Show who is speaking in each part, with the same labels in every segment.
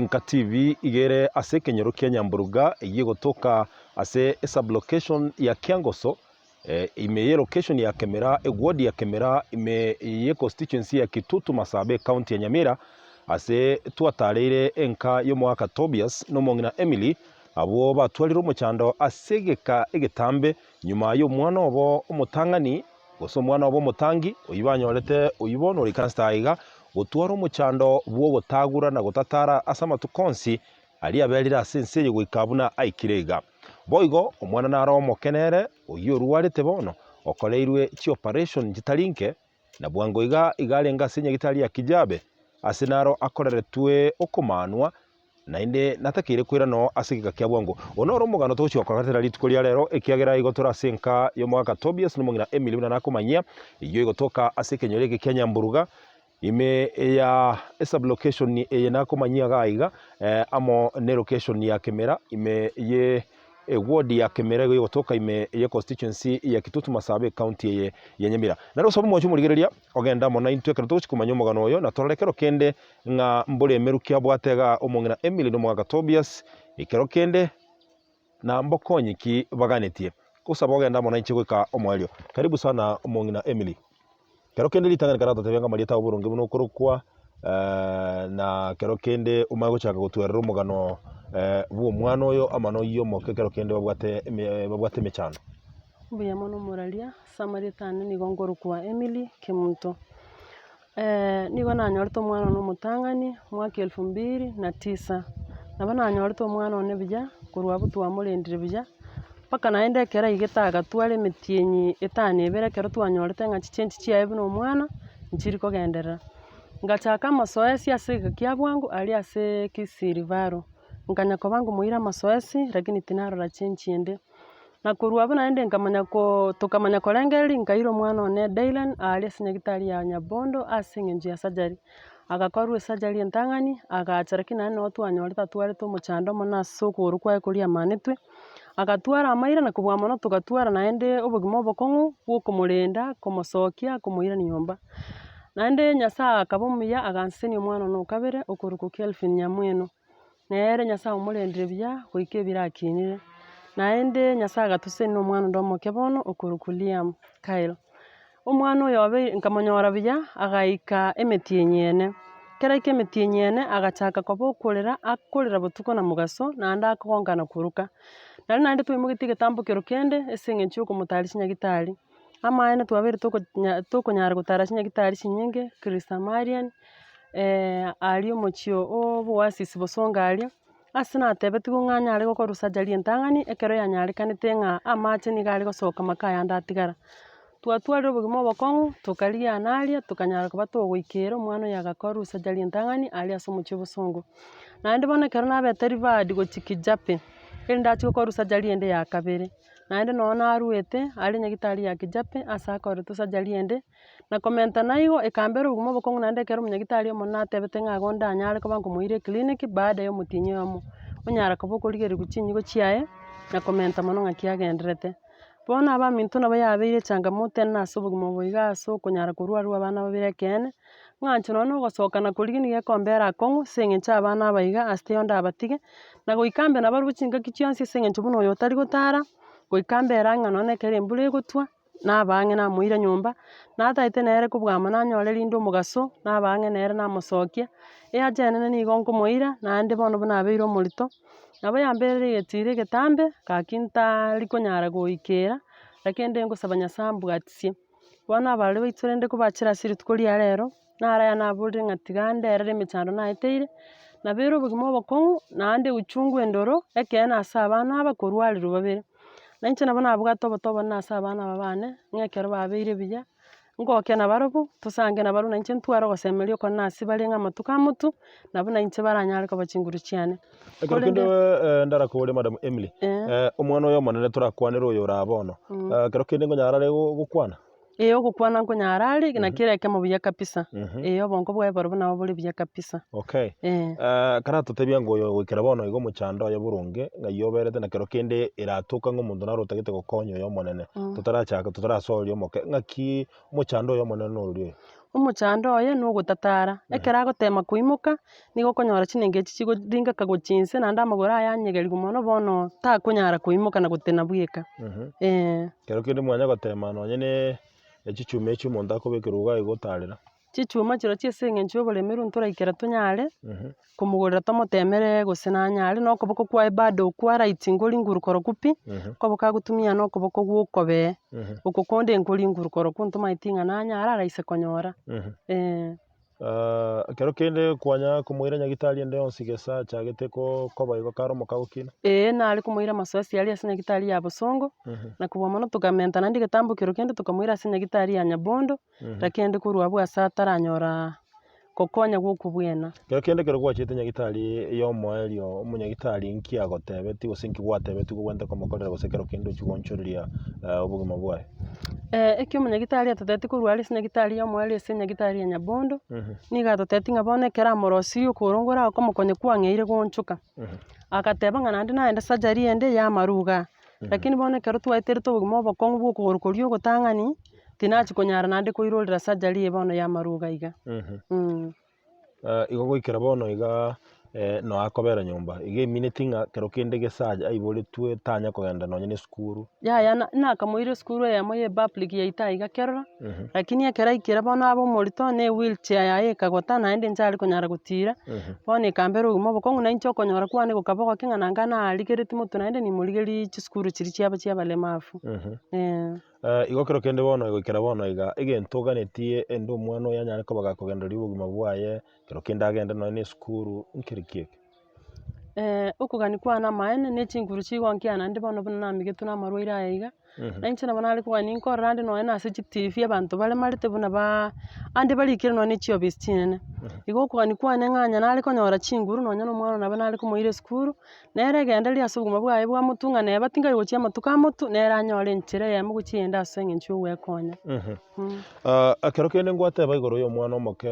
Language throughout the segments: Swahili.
Speaker 1: Inka TV igere ase kenyero kia Nyamburuga igiye gutoka ase sublocation ya Kiangoso ime ye location ya Kemera ward ya Kemera ime ye constituency ya Kitutu Masabe county ya Nyamira ase twatarire enka yo mwaka Tobias no mongina Emily abo batwalira omuchando asegeka egetambe nyuma yo mwana obo omutangani goso mwana obo mutangi oyibanyorete oyibono rikanstaiga gutwara omuchando bwo botagura na gotatara asama tukonsi ali abelira sense yo gwikabuna aikirega boigo omwana nara omokenere oyorwarete bono okoleirwe chi operation gitalinke na bwango igalenga senya gitali ya Kijabe asenaro akoreretwe okumanwa na inde natakire kwira no asigika kya bwango onoro omugano tochi okoratera litukolia lero ekiagera igotora senka yo mwaka Tobias no mongina Emily na nakomanyia iyo igotoka asekenyorege kya Nyamburuga ime ya sublocation ye nakomanyia gaiga amo ne location ya Kemera ime ye ward ya Kemera igotoka ime ye constituency ya Kitutu Masabe county ya Nyamira naro sobo mocho murigereria ogenda mo 9 twekero tochi kumanya omugano oyo na torekero kende nga mbole merukia bwatega omongina Emily no mwaka Tobias ikero kende na mbokonyiki baganetie kusaba ogenda mo 9 gwika omwelio karibu sana omongina Emily kero kende litangana karato tebenga marieta oburungi buno kurukwa na kero kende umago chaka gutwerera omugano bwo mwana oyo amano yo moke kero kende babwate mechano
Speaker 2: buya mono moralia samaritani nigo ngorukwa Emily Kimunto nigo nanyorete omwana no mutangani mwaka 2009 nabo nanyorete omwana one bya kurwa butwa murendire bya paka naende kera igetaga twale emitienyi etano ebere kero twanyorete nga chichenji chiaye buno omwana nchiri kogenderera ngachaka amasoesi ase kia bwangu ali ase Kisirivaro nkanya kobangu muira amasoesi lakini tinarora chenji ende na kurwa buna ende nkamanya ko tukamanya korengeri nkairo mwana one Dylan ali ase nyagitari ya Nyabondo ase ngenji ya sajari agakorwa sajari entangani agachara kina no twanyoreta twarete omuchando mona sokuru kwa kuria manetwe agatwara amaira na kubwa mono tugatwara naende obugimo bokongu bwokumurenda komosokia kumuira nyomba naende nyasa akabomuya aganseni omwana no kabere okuruko Kelvin Nyamweno nere nyasa omurendire bya goike birakinire naende nyasa agatuseni omwana ndomo kebono okuruko Liam Kyle omwana oyo abe nkamanyora bya agaika emetienyene kera emetienyene agachaka kobokorera akorera botuko na mugaso naende akongana kuruka naende twimugiti getambukero kende esengenchi okomutari chinyagitari amaene twabere tokonyara gutara chinyagitari chinyinge Krista Marian ali omochio oboasisi bosongaria ase natebeti ng'anya ari gokora sajari entang'ani ekero yanyarekanete ng'a amache niga ari gosoka makaya ande atigara twatwarire obogima obokong'u tukariana aria tukanyara koba togoikera omwana oyo agakorwa sajari entang'ani ari ase omochio bosongo naende bono ekero nabete rivadi gochia Kijape erinde achie gokorwa sajari ende ya kabere naende noo narwete ari nyagitari ya Kijape ase akorete sajari ende na komenta naigo ekambera obogima obokong'u naende ekero omonyagitari omonene natebete ng'a igo ndanyare koba nkomoire eclinic baada ya omotinyi oyomo onyara koba okorigereriwa chinyigo chiaye na komenta mono ng'a kiagenderete bono abaminto nabo yabeire changamoto ene ase obogima obo iga ase okonyara korwarwa abana babere ekeene ng'a inche nonya ogosoka na korigia gekombera akong'u ase eng'encho abana aba iga asete ndabatige na goika mbe nabarwa chingaki chionsi ase eng'encho buna oyo otari gotara goika mbera ng'a nonya ekero embura egotwa naba ang'e namoira nyomba nataete nere kobua amo nanyora rinde omogaso naba ang'e nere namosokia ehacha enene nigo nkomoira naende bono buna abeire omorito nabo yambere egechira egetambe gaki ntari konyara goikera lakini nde nkosaba Nyasaye ambwatisie bono abarore baito rende kobachera ase rituko ria rero naraya naborire ng'a tiga nderere emechando naeteire nabere obogima obokong'u naende uchungu endoro ekeene ase abana aba korwarirwa babere na inche nabo nabwate obotobo buna ase abana aba bane ng'a ekero babeire buya ngoke nabarabwo tosange nabarwa na inche ntware ogosemeria okone nasi bare ng'a amatuko amotu nabwo na inche baranyare koba chinguru chiane
Speaker 1: ekero kende ndarakore Madam Emily omwana oyo omonene torakwanera oyo ora bono kero kende ngonyara are gokwana
Speaker 2: ogokwana nkonyarari na kireke mubuya kabisa obonko bwae boro nabo bori buya kabisa.
Speaker 1: Okay. Kara tutebia ngoyo gwikira bono igo muchando ya burunge ngayoberete na kero kende iratuka ng'omonto narotagete gokonya oyo monene tutarachaka tutarasoria omoke ng'aki muchando oyo monene norio
Speaker 2: Omochando oye nogotatara ekero agotema koimoka nigo okonyora chinenge echi chigoringa kagochia naende amagoro aya anyegeriwa mono bono takonyara koimoka na gotena bweka.
Speaker 1: kero kende mwanya gotema nonye echichuma echi omonto akobekerwa iga igotarera
Speaker 2: chichuma chiro chia ase eng'encho ya oboremi runa toraikera tonyare komogorera tomotemere gose nanyare na okoboko kwaye bado kwaraiti ngoringuru korokwa pi okoboko agotumia na okoboko gwokobee oko konde nkoringuru korokwa ntomaeti ng'a nanyara araise konyora.
Speaker 1: Kero kende kwanya komoira nyagitari ende yonsi gesa chagete koba igo karo mokagokina
Speaker 2: nare komoira masoesi aria ase nyagitari ya bosongo na kobua mono tukamenta naende getambo kero kende tukamoira ase nyagitari ya nyabondo rakende korwa abwo ase ataranyora gokonya gwoku bwena.
Speaker 1: Kero kende kero gwachete nyagitari ya omoerio omonyagitari nki agotebeti gose nki gwatebeti gogwenta komokorera gose kero kende ochigonchoreria obogima bwaye
Speaker 2: eki omonyagitari atoteti korwa are ase nyagitari ya omoerio ase nyagitari ya nyabondo niga atoteti ng'a bono ekero amorosirie okorongora agokomokonya kwang'eire gonchoka agateba ng'a naende naenda surgery ende ya amaruga lakini bono ekero twaeterete obogima obokong'u bwa okogoro koria ogotang'ani tinachi konyara naende koirorera surgery bono ya amaruga iga.
Speaker 1: Igo goikera bono iga noakobera nyomba iga emineti ng'a kero kende gesaja aiboretwe tanya kogenda nonye na esukuru
Speaker 2: nakamoire esukuru eyemo ya public yaita iga kerora lakini ekero aikire bono abe omorito na ewheelchair yaye ekagota naende nchare konyara gotira bono ekambera obogima obokong'u na inche okonyora kwane gokaba goke ng'a nanga narigereti motu naende nimorigeria chisukuru chiria chiabo chia abalemavu.
Speaker 1: Igo kero kende bono goikera bono iga egento oganetie ende omwana oyo anyare koba gakogenderia obogima bwaye kero kende agende nonye na esukuru nkeri kieke
Speaker 2: okogani kwane amaene na echinguru chigonkia naende bono buna namigetwe na amarwaire aya iga na inche nabo nare kogani nkorora ande nonye na ase chitivi abanto baremarete buna ande barikire nonye na chiofisi chinene igo okogani kwane ng'anya nare konyora chinguru nonye na omwana nabo nare komoira esukuru nere egendererie ase obogima bwaye bwa motu ng'a neba tingari gochia amatuko ya motu nere anyore enchera eyemo gochia ende ase eng'encho ya ogwekonya.
Speaker 1: Kero kende ngwateba igoro ya omwana omoke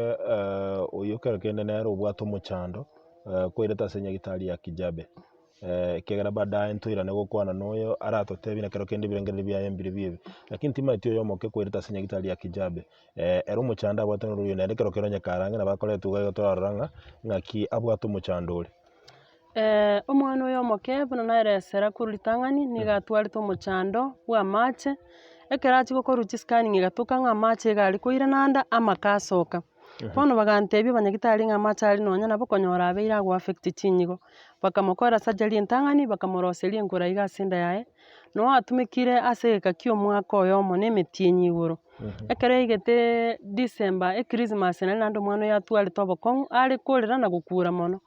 Speaker 1: oyo kero kende nere obwate omochando koirete ase nyagitari ya Kijabe kegera baadaye ntoirane gokwana noyo aratotebi na kero kende birengere biaye mbire biebe lakini timaiti oyo omoke koirete ase nyagitari ya Kijabe ero omochando abwate noruyo nere kero kero nyakarange na bakoretwe iga torarora ng'aki abwate omochando ore
Speaker 2: omwana oyo omoke buna naeresera korwa ritang'ani niga atwarete omochando bwa amache ekero achia gokorwa chiscanning egatuka ng'a amache iga aria koirananda amaka asoka bono bagantebia abanyagitari ng'a amache aria nonya nabo okonyora abeire agoaffect chinyigo bakamokorera surgery entang'ani bakamoroseria enkura iga ase enda yaye noo atumekire ase egeka kia omwaka oyomo na emetienyi igoro ekero yaigete December christmas nari naende omwana oyo atwarete obokong'u are korera na gokura mono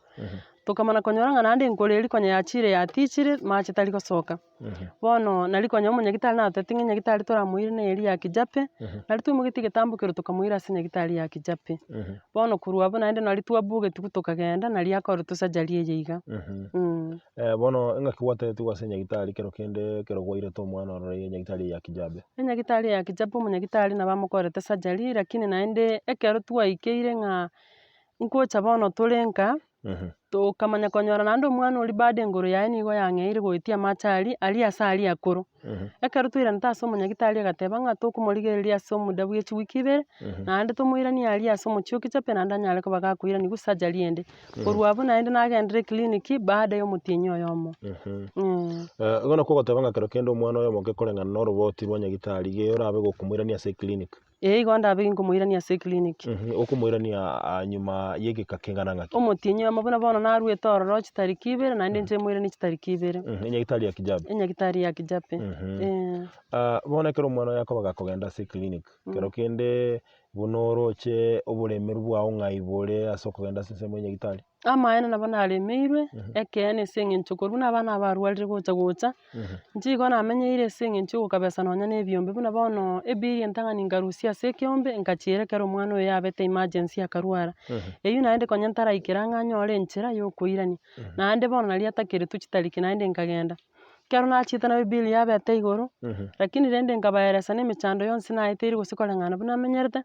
Speaker 2: tokamana konyora ng'a naende enkura eria konya yachire yatichire mache tari gosoka bono nari konya omonyagitari natoteti ng'a enyagitari toramoire na eria ya Kijape nari twaimogetie getambo kero tokamoira ase nyagitari ya Kijape bono korwa abwo naende nari twabugetiwu tokagenda nari akoretwe surgery eye iga.
Speaker 1: Bono ng'aki gwatebetiwu ase nyagitari kero kende kero gwairete omwana orore nyagitari ya Kijabe
Speaker 2: enyagitari ya Kijape omonyagitari nabo amokorete surgery lakini naende ekero twaikeire ng'a nkocha bono tore nka tokamanya konyora naende omwana oria bado engoro yaye nigo yang'eire goetia amache aria ase aria akoro ekero toiranete ase omonyagitari agateba ng'a tokomorigereria ase omoda bwa echiwiki ibere naende tomoiranie aria ase omochie o Kijape naende anyare koba gakoiraniwu surgery ende korwa abwo naende nagendire clinic baada ya omotienyi oyomo.
Speaker 1: Igo nakwo ogoteba ng'a kero kende omwana oyo omoke koreng'ana na oroboti rwa nyagitari iga orabe gokomoirania ase eclinic
Speaker 2: igo ndabe nkomoirania ase eclinic
Speaker 1: okomoirania nyuma ya egeka keng'ana ng'aki
Speaker 2: omotienyi oyomo buna bono narwete ororo chitariki ibere naende inche moirani chitariki ibere
Speaker 1: enyagitari ya Kijabe
Speaker 2: enyagitari ya Kijape.
Speaker 1: Bono ekero omwana oyo akoba gakogenda ase eclinic kero kende buna oroche oboremeri bwago ng'ai bore ase okogenda ase ensemo ya nyagitari
Speaker 2: amaene nabo naremeirwe ekeene ase eng'encho korwa na abana abarwarire gocha inche igo namenyeire ase eng'encho ogokabesa nonya na ebiombe buna bono ebill entang'ani ngarusia ase ekiombe nkachiera ekero omwana oyo yabete emergency akarwara eywo naende konya ntaraikera ng'a nyore enchera ya okoirania naende bono nari atakeretwe chitariki naende nkagenda kero nachita ebili yabete igoro lakini rende nkabaeresa na emechando yonsi naete eri gose koreng'ana buna amenyerete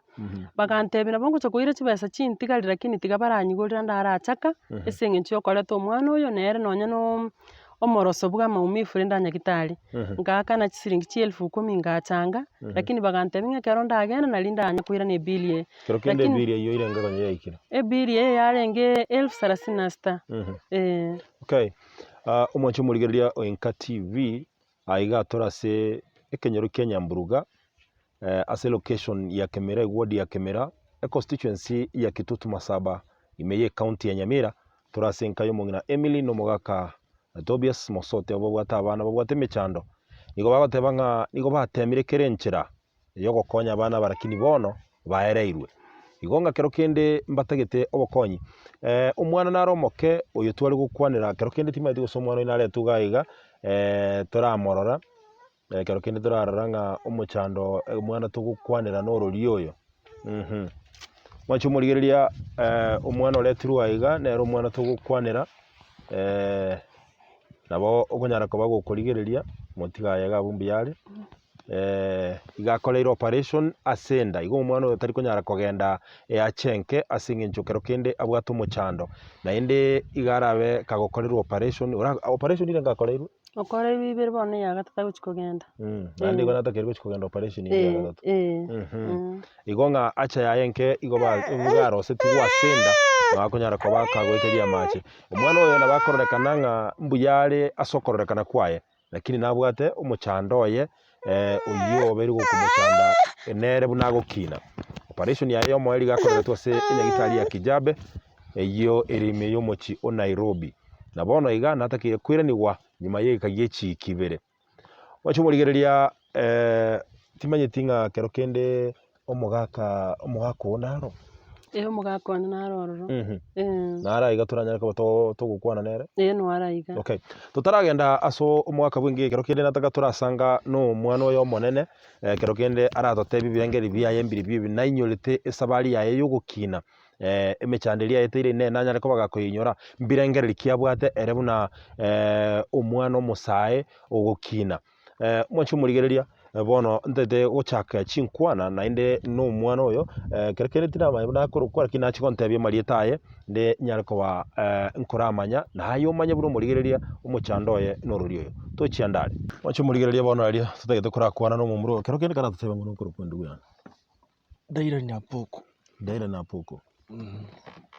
Speaker 2: bagantebia nabo ngocha koira chibesa chintigari lakini tiga baranyigorera ndarachaka ase eng'encho ya okoreta omwana oyo nere nonya na omoroso bwa amaumifu rende nyagitari ngakana chisiringi 10,000 ngachanga lakini bagantebia ng'a ekero ndagenda nari ndanya koira na ebili eye.
Speaker 1: Kero kende ebili eyo irenga konya yaikire.
Speaker 2: Ebili eye yarenge 36,000.
Speaker 1: Okay. Omwanchi omurigereria Oinka TV aiga torase ekenyoro kia Nyamburuga ase location ya Kemera ward ya Kemera constituency ya Kitutu Masaba imeye county ya Nyamira torase nkayo mongina Emily no mogaka Tobias Mosote abo bwata abana babwate mechando nigo bagoteba ng'a nigo batemire kerenchera yo gokonya abana barakini bono baereirwe igonga kero kende mbatagete obokonyi omwana naromoke oyo twari gukwanira kero kende timaiti gose omwana oyo nare tugaiga toramorora kero kende torarora ng'a omochando omwana tugukwanira norori oyo mwachi omorigereria omwana oretirwe aiga nero omwana tugukwanira nabo okonyara koba gokorigereria motigayega abumbi yare igakoreire operation asenda igo omwana oyo tari konyara kogenda achenke ase eng'encho kero kende abwate omochando naende igarabe kagokorerwa operation ire ngakoreirwe
Speaker 2: okoreirwe ibere bono ya gatatu agochi kogenda
Speaker 1: naende igo natakeire gochi kogenda operation ire ya gatatu igo ng'a acha yaenke igo garose tigwa asenda bakonyara koba kagoeteria amache omwana oyo nabakororekana ng'a mbuyare asokororekana kwaye lakini nabwate omochando oye oyo obere gokomochanda nere buna gokina operation yaye omoeri gakoreretwa ase enyagitari ya Kijabe eyo erime yomochi o Nairobi na bono iga natakire kwiranigwa nyuma yeka yechi kibere wacho omorigereria timanyeti ng'a kero kende omogaka onaro
Speaker 2: omogaka one narororo
Speaker 1: naraiga toranyara koba togokwana nere
Speaker 2: noaraiga
Speaker 1: okay totaragenda aso omogaka bwingi kero kende nataka torasanga no omwana oyo omonene kero kende aratotebi birengeri biaye mbiri bibi nainyorete esabari yaye yogokina emechanderi yaye teire ne nanyare koba gakoinyora mbirengeri kiabwate ere buna omwana omosae ogokina mwachi omorigereria bono ntete gochaka chinkwana naende no omwana oyo kero kende tinamanya buna korokora kinachi kontebia marieta aye nde nyare koba nkoramanya naye omanye buna omorigereria omochando oye norori oyo tochiandare mwachi omorigereria bono aria tutagete korakwana no omomuro kero kende kana tutebe ngono nkorokwende yana
Speaker 3: Daira Nyapoko.
Speaker 1: Daira Napoko.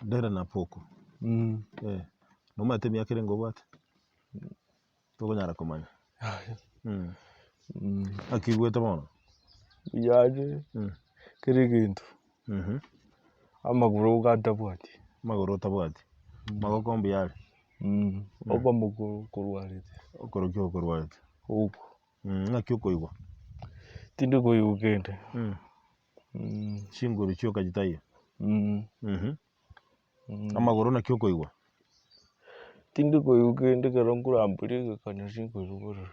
Speaker 1: Daira Napoko. Nomate miaka rengo bwate. Togonyara komanya. Akigwete bono.
Speaker 3: Yaje. Kiri gintu. Amaguru gatabwati.
Speaker 1: Maguru tabwati. Magokombi yale.
Speaker 3: Oba muguru kurwarite.
Speaker 1: Okorokyo kurwarite.
Speaker 3: Uko.
Speaker 1: Nakyo koigwa.
Speaker 3: Tindi koyugende.
Speaker 1: Shinguru chyo kajitaye. Amaguru nakyo koigwa.
Speaker 3: Tindi koyugende karonguramburi kanya shinguru boro.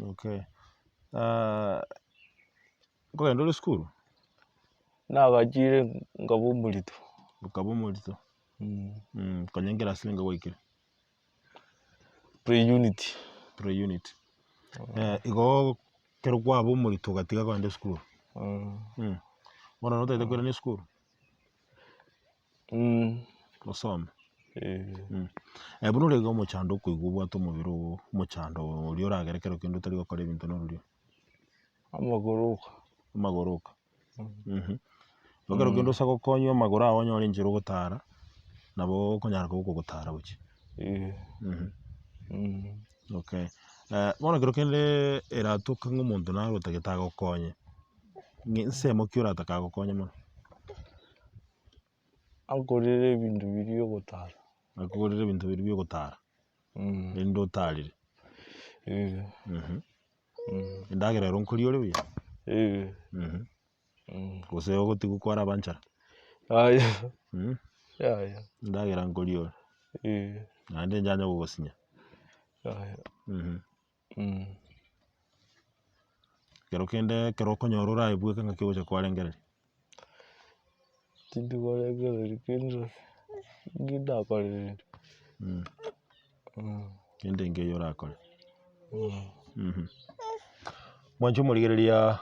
Speaker 1: Okay. Kogenda ori skuru?
Speaker 3: Nagachire ngabumulito.
Speaker 1: Ukabumulito. Konyengera silinga waikire.
Speaker 3: Pre-unit.
Speaker 1: Pre-unit. Igo kero kwa bumulito gatiga kwende skuru. Bona notete kwenda ni skuru? Osome. Buno rega omochando koigwa bwate omobiro omochando orio oragerekero kendo tari gokora ebinto norurio. Amaguruka. Okero kendo osa gokonywa amaguru ago onyore enchera ogotara nabo okonyara gokogotara gochi. Okay. Bono kero kende eratoka ng'omonto narotagete agokonye. Nsemo ki orataka agokonye mono?
Speaker 3: Ankorere ebintu biri ogotara.
Speaker 1: Akugorera ebintu biri byo gotara. Ende otarire. Endagera ero nkori ore buya. Gose ogotiga kwara banchara. Endagera nkori ore. Naende njanya gogosinya. Kero kende kero okonyora oraebweka ng'aki ogocha kwarengereri.
Speaker 3: Tindi kwarengereri kendo ngindakorere.
Speaker 1: kende inge yorakore mwancho murigereria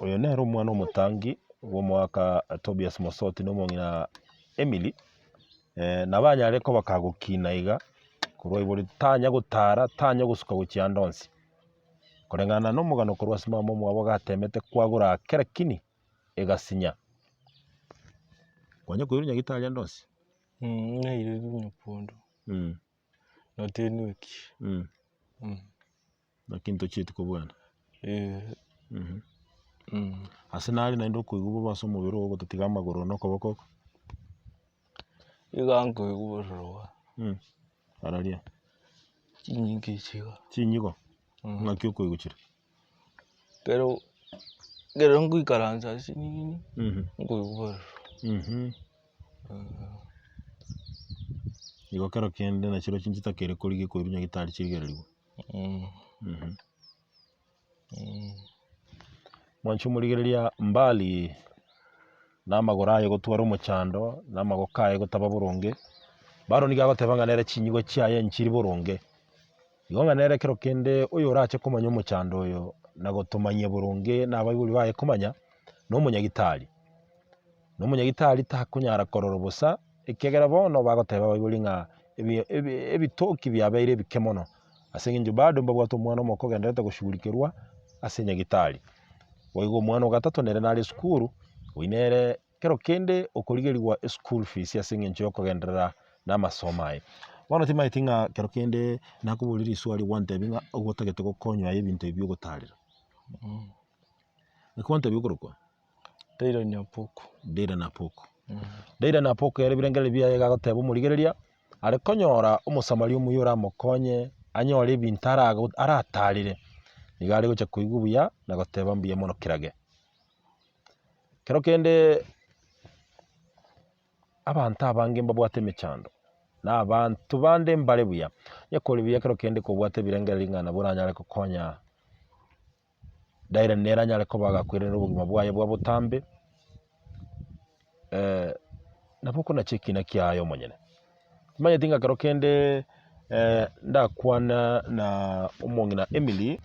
Speaker 1: uyu nero omwana omotangi bw'omwaka Tobias Mosoti n'omong'ina Emily nabanyare ko bakagukina iga korwa ibori tanya gutara tanya gusuka gukia ndonsi korengana n'omugano korwa simamo mwabo gatemete kwagura kera kini egasinya kwanya kuirunya gitalia ndonsi
Speaker 3: naire nyapondo nateni wiki
Speaker 1: lakini tochiti kubwana
Speaker 3: Mm.
Speaker 1: ase nari naende okuigwa base omobere ogo gotatiga amagoro na okoboko
Speaker 3: Iga nkoigwa
Speaker 1: araria
Speaker 3: chinyingi ichiga
Speaker 1: chinyigo ng'aki okoiguchire
Speaker 3: pero ngoikaransa ase nini nkoigwa
Speaker 1: igo kero kende nachiro chinchitakere korigia koirunya gitari chirigereriwa mwancho murigereria mbali n'amagoro aye gotwara omochando n'amagoko aye gotaba boronge baro niga goteba ng'a nere chinyigo chiaye nchiri boronge igo ng'a nere kero kende oyo orache komanya omochando oyo na gotomanyia boronge nabaibori baye komanya n'omonyagitari takonyara korora bosa ekegera bono bagoteba baibori ng'a ebitoki biabeire ebike mono ase eng'encho bado mbabwate omwana omoko ogenderete goshughulikerwa ase nyagitari oigo omwana ogatato nere nare esukuru oinere kero kende okorigeriwa school fees ase eng'encho ya okogenderera n'amasomo aye bono timaeti ng'a kero kende nakoborire riswali gwantebi ng'a ogotagete gokonywa ebinto ebi ogotarera ekwantebi okorokwa
Speaker 3: Daira Nyapuku
Speaker 1: Daira Napoko ere birengere biaye gagoteba omorigereria are konyora omosamari omuya oramokonye anyore ebinto aratarire niga are gocha koigwa buya na goteba mbuya mono kirage kero kende abanto abange mbabwate emechando na abantu bande mbare buya nyakore buya kero kende kobwate birengeri ng'ana boranyare kokonya Daira nere anyare koba gakwirera obogima bwaye bwa botambe naboko nachekina kiaye omonyene manyete ng'a kero kende ndakwana na omong'ina Emily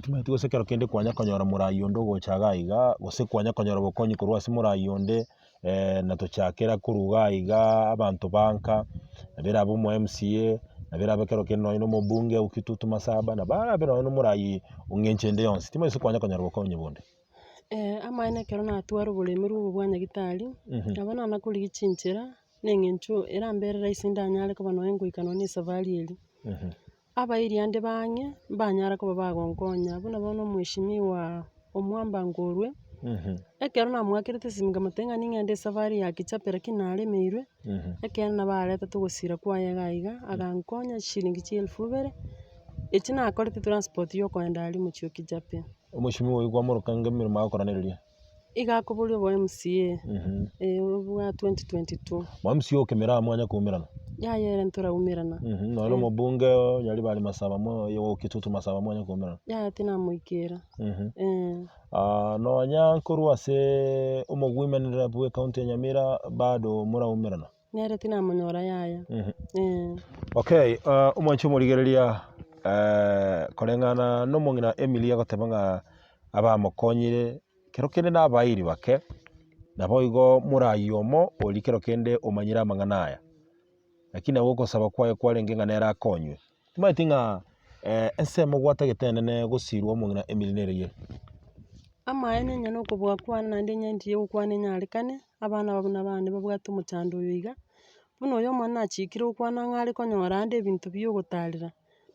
Speaker 1: timaeti gose kero kende kwanya konyora morai onde ogochaga iga gose kwanya konyora bokonyi korwa ase morai onde natochakera koruga iga abanto banka nabera abo omo MCA nabera abe kero kende nonya omobunge Okitutu Masaba nabarabe nonya omorai ong'enche ende yonsi timaeti kwanya konyora bokonyi bonde
Speaker 2: amaene ekero natwara oboremi obo bwa nyagitari nabo nanakorigia chinchera na eng'encho erambere rahisi ndanyare koba nonya ngoika nonya esafari eri abairi ande bang'e mbanyara koba bagonkonya buna bono omweshimiwa Omwamba Ngorwe ekero namwakerete esimi nkamotebia ng'a ning'ende esafari ya Kichape lakini naremeirwe ekero nabarete togosira kwaye iga agankonya shilingi chia 2,000 echi nakorete transport ya okoenda aria mochio Kichape
Speaker 1: omoshimiwa oigwa morokanga emeremo agokoranereria
Speaker 2: iga akoboria obo MCA bwa 2022
Speaker 1: MCA okemera mwanya kuumerana
Speaker 2: yayere ntoraumerana
Speaker 1: nonya omobunge nyari bari Masaba moyo Okitutu Masaba mwanya kuumerana
Speaker 2: yaya tinamoikera
Speaker 1: nonya nkorwa ase omogwimenera bwa county ya Nyamira bado moraumerana
Speaker 2: nere tinamonyora yaya
Speaker 1: okay omwancho omorigereria koreng'ana n'omong'ina Emily agoteba ng'a abamokonyire kero kende nabairi bake nabo igo morai omo ori kero kende omanyire amang'ana aya lakini nabo ogosaba kwaye kwarenge ng'a nere akonywe timaeti ng'a ensemo gwatagete enene gosirwa omong'ina Emily nere eye
Speaker 2: amaene enyene okobwakwana naende enyendi egokwana enyarekane abana babuna bane babwate omochando oyo iga buna oyo omonene nachikire gokwana ng'a are konyora ande ebinto bia ogotarera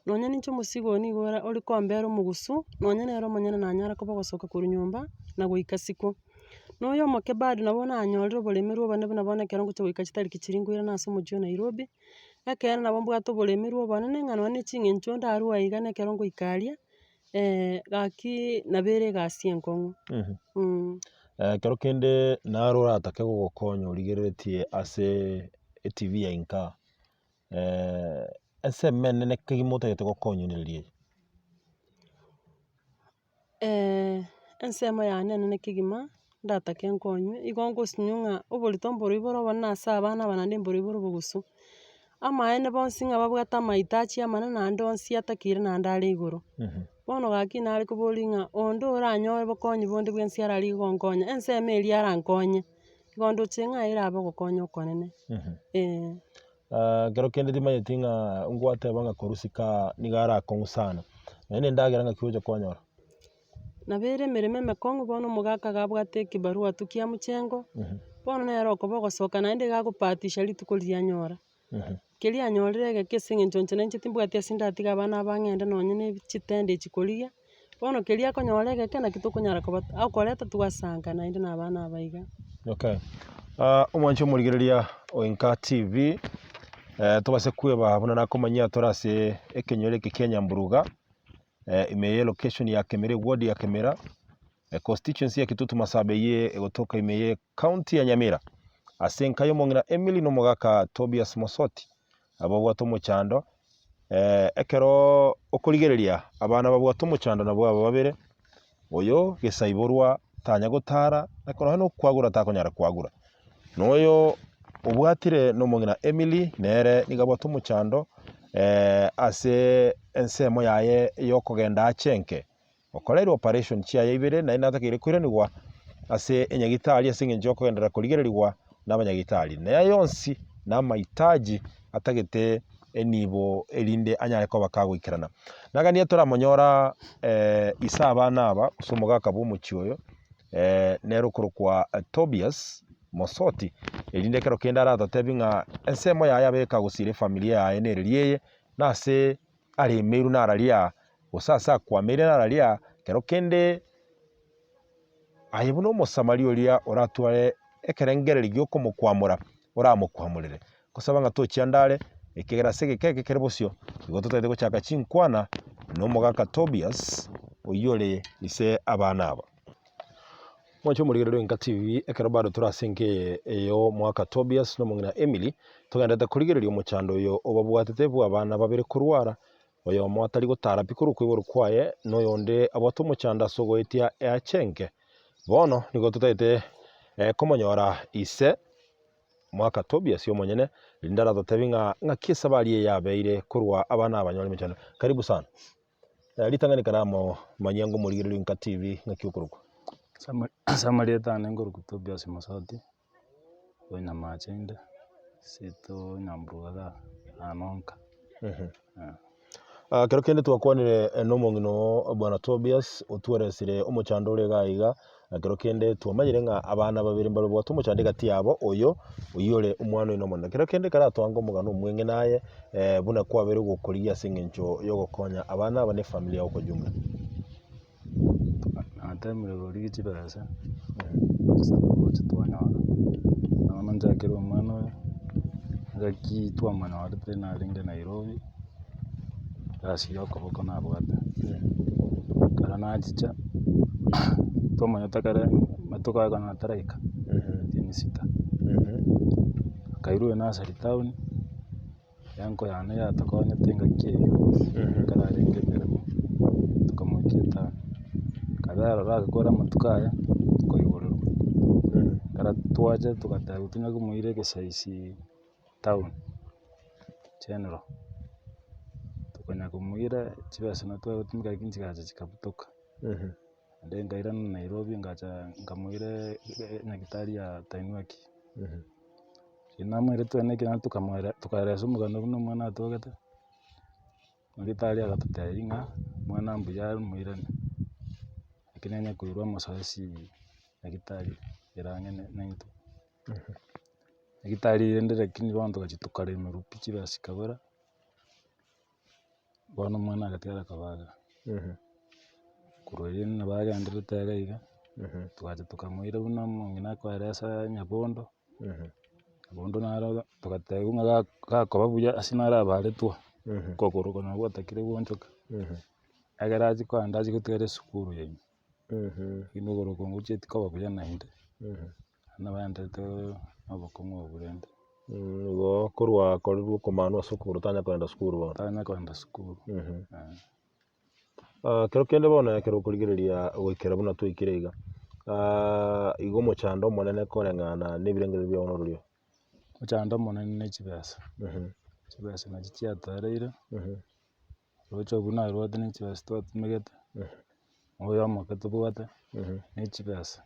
Speaker 2: nonya ninche omosigoni igo ore kombera omogusu nonya nere omonyene nanyara koba ogosoka korwa nyomba na goika siko na oyo omoke bado nabo nanyorire oboremi obonene buna bono ekero ngocha goika chitariki chiria nkoirana ase omochio Nairobi ekero nabo mbwate oboremi obonene ng'a nonya na ching'encho ndarwa iga na ekero ngoika aria gaki nabere egasi enkong'u
Speaker 1: kero kende naro oratake gogokonya origereretie ase eTV ya Inka ensemo enene kegima otagete gokonyoreria
Speaker 2: ensemo yane enene kegima ndatake nkonywe igo nkosinywa ng'a oborito mboro iboro obo na ase abana aba naende mboro iboro obogusu amaene bonsi ng'a babwate amahitaji amane naende onsi atakire naende are igoro. Bono gaki nare koboria ng'a onde oranyore bokonyi bonde bwa ensiara aria gokonkonya, ensemo eria arankonye, igo ndoche ng'a erabe ogokonya okonene.
Speaker 1: Kero kende timanyeti ng'a ngwateba ng'a korusika niga arakong'u sana, naende endagera ng'aki ocha kwanyora?
Speaker 2: Nabere emeremo emekong'u bono omogaka gabwate ekibarua tu kia mochengo, bono nere okoba ogosoka naende gagopatisha rituko riria anyora. Keria anyorire egeke ase eng'encho inche nainche timbwati ase ndatiga abana abang'ende nonye na chitende echi korigia, bono keria akonyora egeke naki tokonyara okoreta twasanka naende na abana aba iga.
Speaker 1: Okay. Omwancho omorigereria Oinka TV, tobase kweba buna nakomanyia tore ase ekenyoro eke kia Nyamburuga, imeye location ya Kemera, ward ya Kemera, constituency ya Kitutu Masabe ye egotoka imeye county ya Nyamira. Ase enka y'omong'ina Emily n'omogaka Tobias Mosoti ababwate omochando, ekero okorigereria abana babwate omochando nabo aba babere, oyo gesaiborwa tanya gotara ekero no kwagura takonyara kwagura. Noyo obwatire n'omong'ina Emily nere niga abwate omochando ase ensemo yaye yokogenda achenke okoreirwe operation chiaye ibere naende natakeire koiranigwa ase enyagitari ase eng'encho yokogendera korigererigwa n'abanyagitari naye yonsi na mahitaji atagete enibo erinde anyare koba kagoikerana. Nagania toramonyora isa abana aba ase omogaka bwa omochio oyo nero okorokwa Tobias Mosoti erinde ekero kende aratotebi ng'a ensemo yaye abeka gosira familia yaye nereri eye nase aremeirwe nararia gose ase akwameire nararia kero kende aye buna omosamari oria oratware ekerengereri giokomokwamora oramokwamorere gosaba ng'a tochia ndare ekegera ase egeke kere bosio igo totaete gochaka chinkwana n'omogaka Tobias oyore ise abana aba. Mwancho omorigereria Oinka TV ekero bado tore ase enke eyo omogaka Tobias n'omong'ina Emily togendete korigereria omochando oyo obabwatete bwa abana babere korwara, oyomo atari gotara pi korwa igoro kwaye noyonde abwate omochando ase ogoetia achenke. Bono nigo totaete komonyora ise omogaka Tobias omonyene rinde aratotebi ng'aki esabari eye yabeire korwa abana abanyore omochando. Karibu sana. Ritang'ani karamo manyango omorigereria Oinka TV ng'aki okorokwa?
Speaker 3: Samarietane ngoruku Tobias Mosoti oina machende sito Nyamburuga anonka.
Speaker 1: Kero kende twakwanire n'omong'ina bwana Tobias otweresire omochando ore gaiga, kero kende twamanyire ng'a abana babere mbare babwate omochando egati yabo oyo oyore omwana oino omonene. Kero kende karatwanga omogano omweng'e naye buna kwabere gokorigia ase eng'encho yogokonya abana aba na familia yao kwa jumla.
Speaker 3: Natemire gorigia chibesa gocha twanyora nono nchakire omwana oyo ng'aki twamonyorete narenge Nairobi egasi ya okoboko nabwate kara nachicha twamanyete kare matuko aye taraika tieni sita akairwa enasari town enko yane yatokonyete ng'aki eyo kararenge emeremo tukamoikia town kabera agakora amatuko aya tukoiborerwa kara twacha tugateba tunya komoira egesaisi town general tukonya komoira chibesa natwagotumika lakini chigacha chikabutoka naende nkairana Nairobi ngacha nkamoira nyagitari ya Tainwaki namoire twene ekero tukaeresa omogano buna omwana atogete nyagitari agatotebia ng'a omwana mbuya moirane lakini onye koirwa amasoesi nyagitari erang'e naintwe nyagitari rende lakini bono togacha tokaremerwa pi chibesa chikabora bono omwana agatigara kobaga korwa riria nabo agenderete iga iga tugacha tukamoira buna omong'ina akoeresa Nyabondo Nyabondo naro tugatebia ng'a gakoba buya ase naro abaretwa kogoro nabo gwatakire gwanchoka egere achie koenda achie gotigara esukuru yaino lakini ogoro ngochi tikoba buya naende nabo aenderete obokong'u obwo rende
Speaker 1: igo korwa korirwe okomanwa ase okogoro tanya koenda sukuru bono.
Speaker 3: Tanya koenda sukuru.
Speaker 1: Kero kende bono ekero okorigereria goikera buna twaikire iga igo omochando omonene koreng'ana na ebirengereri biao bono rorio?
Speaker 3: Omochando omonene na echibesa chibesa nachi chiatoereire rocho buna rwate ni chibesa twatumegete oyo omoke tobwate na chibesa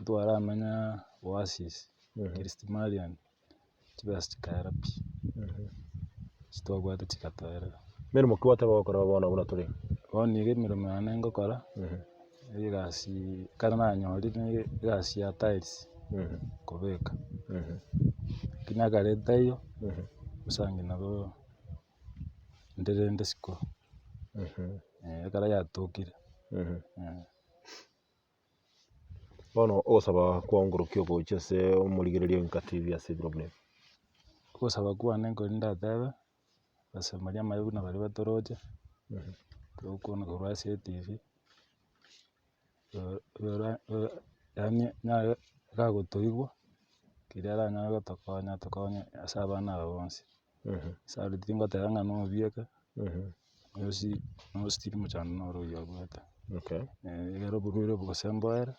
Speaker 3: twaramenya Oasis Christmarian chibesa chikaera pi chitwabwate chikatoerera
Speaker 1: mirimo kiwate bagokora bona buna turi
Speaker 3: bono iga emirimo yane ngokora egasi kare nanyorire egasi ya tiles kobeka kinagareta iyo busangi nabo nderende siko ekara yatokire
Speaker 1: bono osaba kwongorokio gocha se omurigererio Inka TV ase problem
Speaker 3: gosaba kwane nkori ndatebe basemaria amayo buna bari batoroche tokona korwa ase TV yani nyaye gagotoigwa kiria aranyare gotokonya ase abana aba bonsi sare tingoteba ng'a nobieke nositiri mochando noro oyio abwate egere oborwaire bogosemboere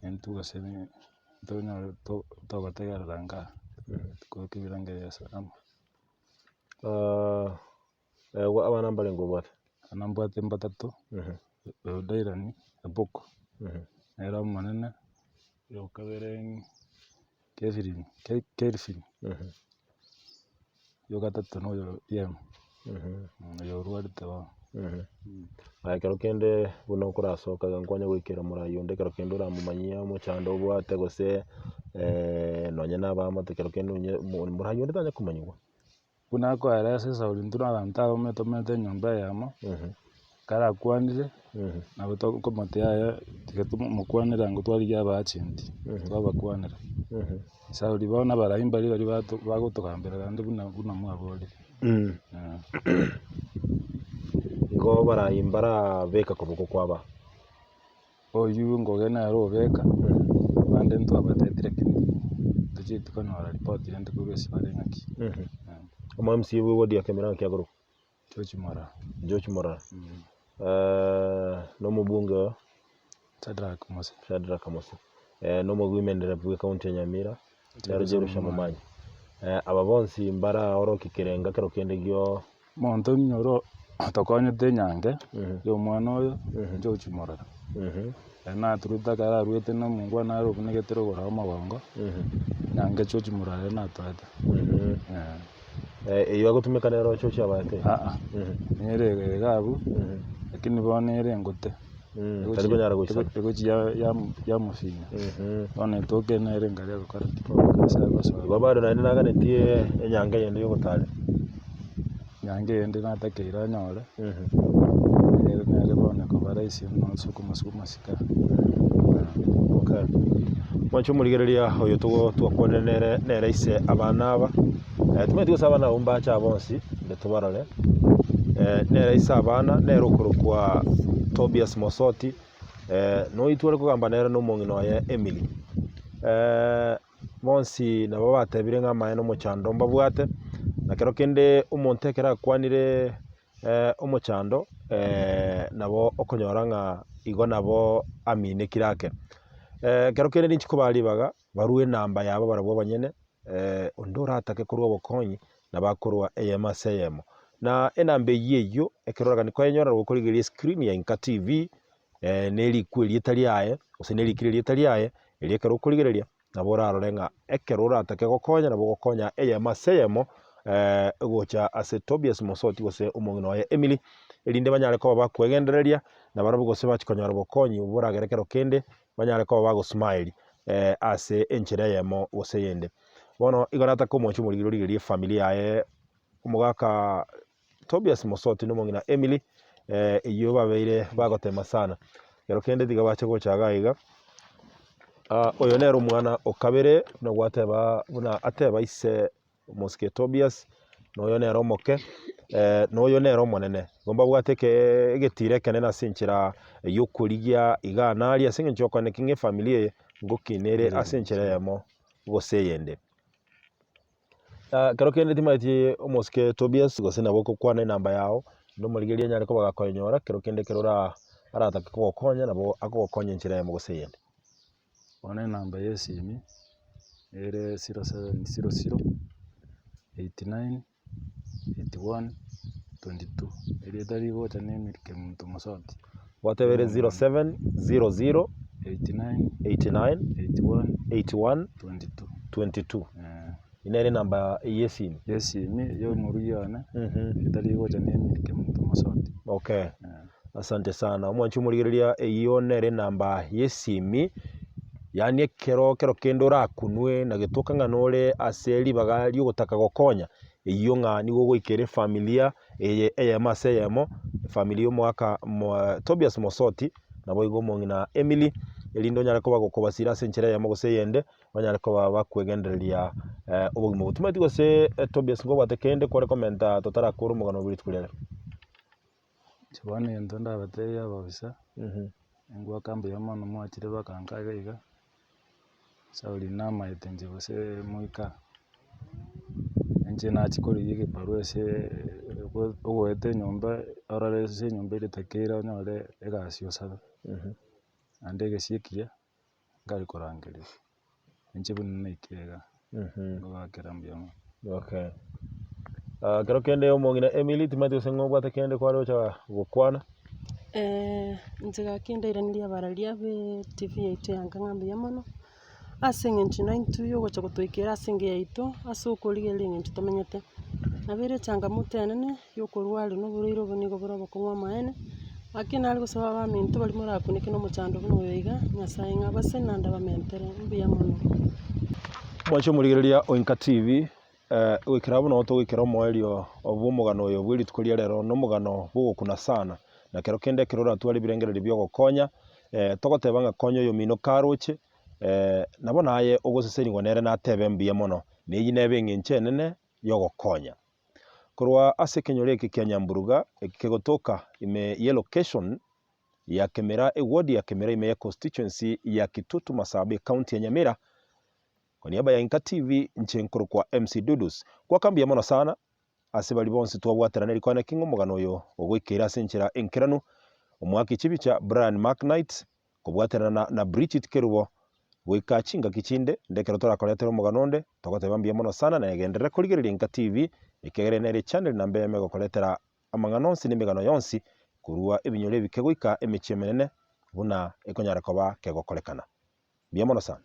Speaker 3: entugase tonyore togotegerera nka kibirangeri ase amo
Speaker 1: abana mbare ngobwate
Speaker 3: ana mbwate mbatatu Dairani Eboko nere omonene yokabere Kelvin yogatatu noyo Yem oyo orwarete bono
Speaker 1: ekero kende buna okorasokaga nkwanya goikera morai onde ekero kende oramomanyia omochando obwate gose nonye na abamate ekero kende morai onde tanya komanyiwa
Speaker 3: buna akoera ase Sauri ntuna abanto aba tomete enyomba eyemo kare akwanire nabo tokomotea tiga tomokwanera ngo twarigia abagent twabakwanera Sauri bono abarai mbari bagotogambera gande buna mwaborire
Speaker 1: igo barai mbarabeka koboko kwaba
Speaker 3: oyu ngoge nere obeka bande ntwabatetire tochiti konyora ripoti rende kugesi bare ng'aki
Speaker 1: omamc wodi akemera kiagoro George Mora n'omubunge Shadrack Mose n'omugwimende repu county ya Nyamira Jerusha Momanyi aba bonsi mbara oroki kirenga kero kende gyo
Speaker 3: monto nyoro tokonyete nyange yo mwana oyo George Mora na turuta kara ruete no mungwa na ro kunegetero gora amabongo nyange George Mora na twata
Speaker 1: iyo agotumika nero chocha abate
Speaker 3: nere gabu lakini bonere ngote
Speaker 1: karibu nyara gocha
Speaker 3: egochi ya mufinya one toke nere ngari gukora
Speaker 1: babado na nina ganetie enyange yende yogotale
Speaker 3: nyange yende natakeira nyore nere bone ko baraisi no sukuma sika mwancho murigereria oyo twakone nere ise abana aba tumeti gusaba na umbacha bonsi ndetubarore nere ise abana nere okorokwa Tobias Mosoti no itware kugamba nere no mongino ya Emily bonsi nabo batebire ng'amaye no mochando mbabwate na kero kende omontekera kwanire omochando nabo okonyora ng'a igo nabo amine kirake kero kende nichiko baribaga barue namba yabo barabwo banyene ondora atake kurwa bokonyi na bakorwa eyemo na enambe yeyo ekeroraga niko yenyora gukorigeria screen ya Inka TV neri kweli etari yae ose neri kireri etari yae eri ekero ukorigereria nabo rarorenga ekero atake gokonya nabo gokonya eyemo gocha ase Tobias Mosoti gose omongino ya Emily erinde banyare ko bakwegendereria na barabo gose bachikonyora bokonyi buragerekero kende banyare ko bagosmile ase enchera yemo gose yende bono igonata ko mocho murigereria familia yae omugaka Tobias Mosoti n'omongina Emily iyo babeire bagotema sana kero kende tiga bache gochaga iga oyo nero omwana okabere no gwateba buna ateba ise Moske Tobias noyo nero omoke noyo nero omonene gomba bwateke egetire kenene asinchira yokorigia iganari asinge nchokone kinge familia ngokinere asinchira yamo gose yende kero kende timaiti Moske Tobias gose nabo kokwana namba yao no murigeria nyare ko bagakonyora kero kende kerora arataka kogokonya nabo akogokonya nchira yamo gose yende one namba yesimi ere 0700 89 81 22 erita rigocha na Emily Kemunto Mosoti
Speaker 1: Watebere 0700
Speaker 3: 89
Speaker 1: 89
Speaker 3: 81
Speaker 1: 81
Speaker 3: 22
Speaker 1: 22 inere namba yesimu.
Speaker 3: yesimu yo muruyana erita rigocha na Emily Kemunto Mosoti.
Speaker 1: Okay. Asante sana omwanchi murigereria iyo nere namba yesimi yani kero kendo rakunwe na gituka nganore aseli bagali gutaka gokonya iyo ngani go goikere familia eye mase yemo familia mwaka Tobias Mosoti na boigo mongina Emily elindo nyara ko bagokobasira senchere yemo goseyende banyara ko bakwegendereria obugimo butumati gose Tobias ngo batekende ko recommenda totara kuru mugano buri tkulere
Speaker 3: chibone ento ndabateya babisa ngwa kambi ya mano mwachire bakankaga iga sauli nama itenje bose muika enje na chikori yige parwese ogwete nyomba orare se nyomba ile takera nyore egasio sada ande gesiekia ngari korangere enje bunne ikega ngakera mbyamo.
Speaker 1: Okay. Kero kende omongina Emily timati sengo bwate kende kwaro cha gukwana
Speaker 2: nziga kende iraniria bararia be TV yaito yankangambi yamono asenge nchina intu yo gocha gutwikira asenge yaito asukurigeria ngintu tumenyete nabere changamoto enene yo kurwari no buriro bunigo buro bokongwa maene akina ari gusaba ba mintu bari muri akunike no muchando buno yoiga nyasaye ngabase nanda bamentere mbi yamono.
Speaker 1: Mwacho murigereria Oinka TV wikira buno to wikira moerio obumugano oyo bwiri tukuria rero no mugano bugukuna sana na kero kende kirora twali birengereri byo gokonya togotebanga konyo yo mino karoche nabona aye ogoseseri ngonere na tebe mbiye mono neyi nebe nginche nene yo gokonya kurwa ase kenyore eke kya Nyamburuga kegotoka ime ye location ya Kemera ward ya Kemera ime ya constituency ya Kitutu Masabe county ya Nyamira. Kwa niaba ya Oinka TV nchenkuru kwa MC Dudus kwa kambi ya mono sana ase bali bonse twabwaterana liko na kingo mugano yo ogwikira senchera enkeranu omwaki chibicha Brian McKnight kubwaterana na Bridget Kerubo wikachinga kichinde ndekero torakoretera muganonde togotebambia mono sana na yagendera kurigereria Oinka TV ikegere nere channel nambe yamego koletera amanganonsi n'imigano yonsi kurua ebinyore bikegwika emichemenene buna ekonyara koba kegokorekana bia mono sana.